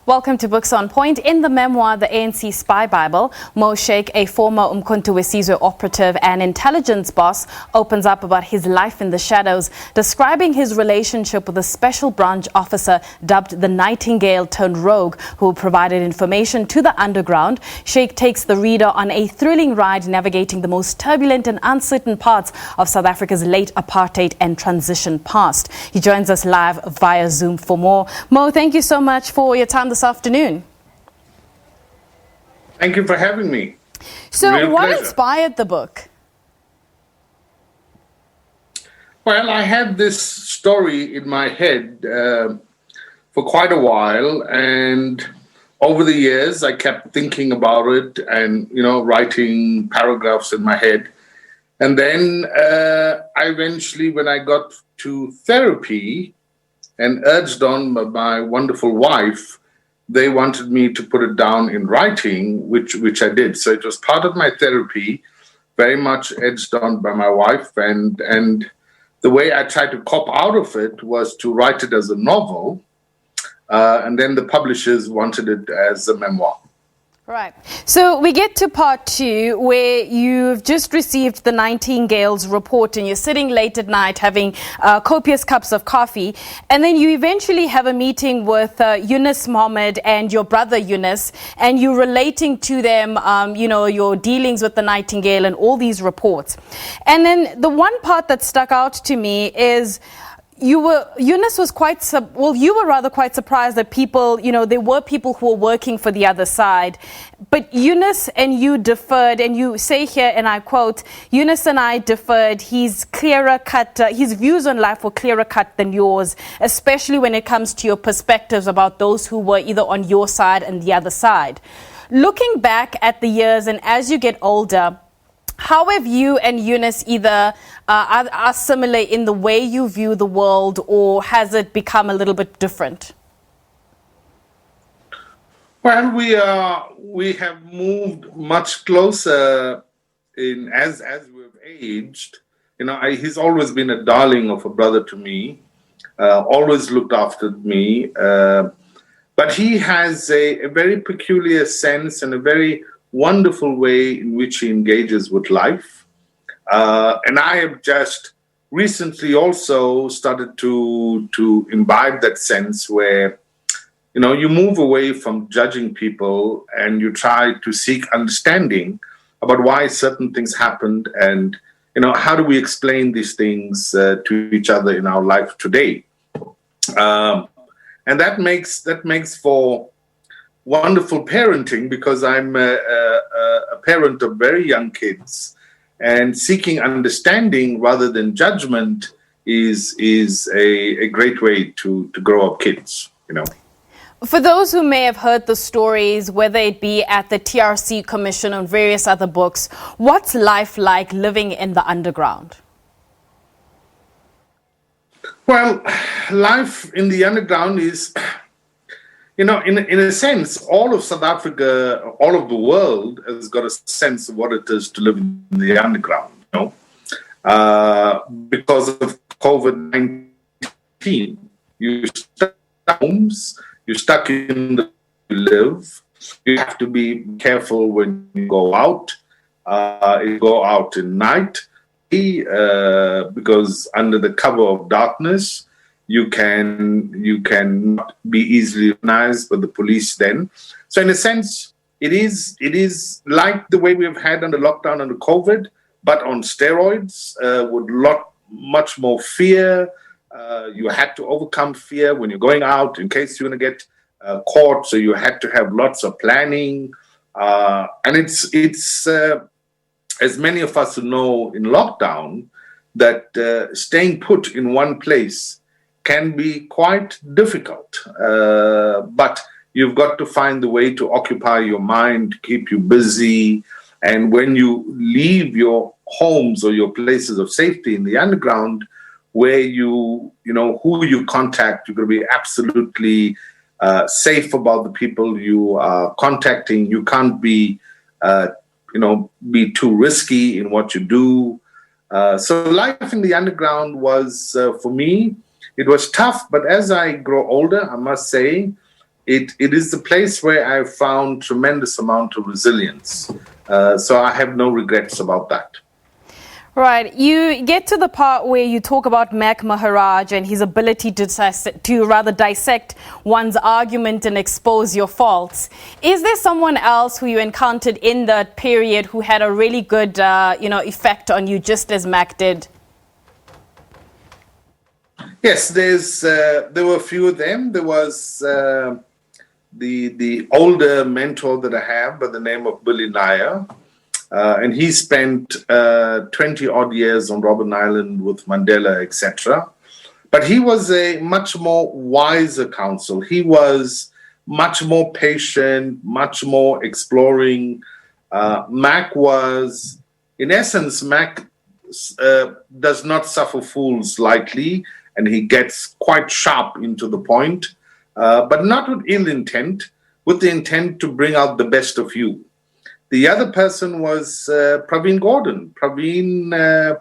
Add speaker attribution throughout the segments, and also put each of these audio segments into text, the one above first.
Speaker 1: Welcome to Books on Point. In the memoir, The ANC Spy Bible, Moe Shaik, a former uMkhonto weSizwe operative and intelligence boss, opens up about his life in the shadows, describing his relationship with a special branch officer dubbed the Nightingale turned rogue, who provided information to the underground. Shaik takes the reader on a thrilling ride navigating the most turbulent and uncertain parts of South Africa's late apartheid and transition past. He joins us live via Zoom for more. Moe, thank you so much for your time this afternoon.
Speaker 2: Thank you for having me.
Speaker 1: So
Speaker 2: Real
Speaker 1: what
Speaker 2: pleasure.
Speaker 1: inspired the book?
Speaker 2: Well, I had this story in my head for quite a while, and over the years I kept thinking about it and, writing paragraphs in my head. And then I eventually, when I got to therapy and urged on by my wonderful wife, they wanted me to put it down in writing, which I did. So it was part of my therapy, very much edged on by my wife. And the way I tried to cop out of it was to write it as a novel. And then the publishers wanted it as a memoir.
Speaker 1: Right. So we get to part two, where you've just received the Nightingale's report and you're sitting late at night having copious cups of coffee. And then you eventually have a meeting with Yunus Mohammed and your brother Yunus, and you're relating to them, your dealings with the Nightingale and all these reports. And then the one part that stuck out to me is Yunus was you were rather quite surprised that people, there were people who were working for the other side. But Yunus and you differed, and you say here, and I quote, Yunus and I differed. His views on life were clearer cut than yours, especially when it comes to your perspectives about those who were either on your side and the other side. Looking back at the years and as you get older, how have you and Yunus either are similar in the way you view the world, or has it become a little bit different?
Speaker 2: Well, we have moved much closer as we've aged. He's always been a darling of a brother to me, always looked after me. But he has a very peculiar sense and a very wonderful way in which he engages with life. And I have just recently also started to imbibe that sense where, you move away from judging people and you try to seek understanding about why certain things happened and, how do we explain these things to each other in our life today. And that makes for wonderful parenting, because I'm a parent of very young kids, and seeking understanding rather than judgment is a great way to grow up kids,
Speaker 1: For those who may have heard the stories, whether it be at the TRC Commission or various other books, what's life like living in the underground?
Speaker 2: Well, life in the underground is, in a sense, all of South Africa, all of the world has got a sense of what it is to live in the underground, because of COVID-19. You're stuck at homes, you're stuck in the you live. You have to be careful when you go out. You go out at night, because under the cover of darkness, you can be easily recognized by the police then. So in a sense, it is like the way we've had under lockdown under COVID, but on steroids, with much more fear. You had to overcome fear when you're going out in case you're going to get caught. So you had to have lots of planning. And it's as many of us who know in lockdown, that staying put in one place can be quite difficult, but you've got to find the way to occupy your mind, to keep you busy. And when you leave your homes or your places of safety in the underground, where who you contact, you're going to be absolutely safe about the people you are contacting. You can't be too risky in what you do. So life in the underground was, for me, it was tough, but as I grow older, I must say, it is the place where I found tremendous amount of resilience. So I have no regrets about that.
Speaker 1: Right. You get to the part where you talk about Mac Maharaj and his ability to rather dissect one's argument and expose your faults. Is there someone else who you encountered in that period who had a really good, effect on you, just as Mac did?
Speaker 2: Yes, there were a few of them. There was the older mentor that I have by the name of Billy Nair. And he spent 20 odd years on Robben Island with Mandela, etc. But he was a much more wiser counsel. He was much more patient, much more exploring. Mac was, in essence, Mac does not suffer fools lightly, and he gets quite sharp into the point, but not with ill intent, with the intent to bring out the best of you. The other person was Praveen Gordon. Praveen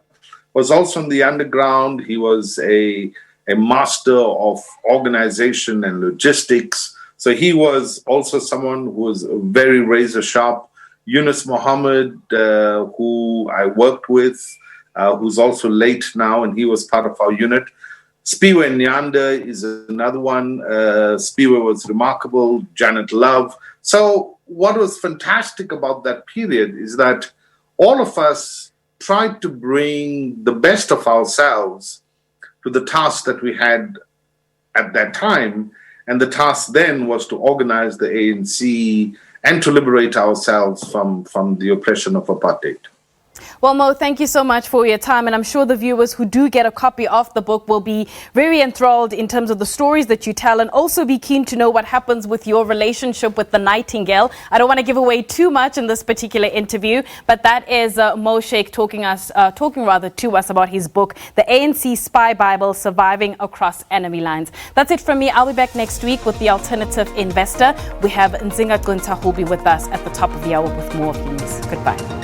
Speaker 2: was also in the underground. He was a master of organization and logistics. So he was also someone who was very razor sharp. Yunus Muhammad, who I worked with, who's also late now, and he was part of our unit. Spiwe Nyanda is another one. Spiwe was remarkable. Janet Love. So what was fantastic about that period is that all of us tried to bring the best of ourselves to the task that we had at that time. And the task then was to organize the ANC and to liberate ourselves from the oppression of apartheid.
Speaker 1: Well, Mo, thank you so much for your time. And I'm sure the viewers who do get a copy of the book will be very enthralled in terms of the stories that you tell, and also be keen to know what happens with your relationship with the Nightingale. I don't want to give away too much in this particular interview, but that is Moe Shaik talking to us about his book, The ANC Spy Bible, Surviving Across Enemy Lines. That's it from me. I'll be back next week with The Alternative Investor. We have uMkhonto who will be with us at the top of the hour with more of the news. Goodbye.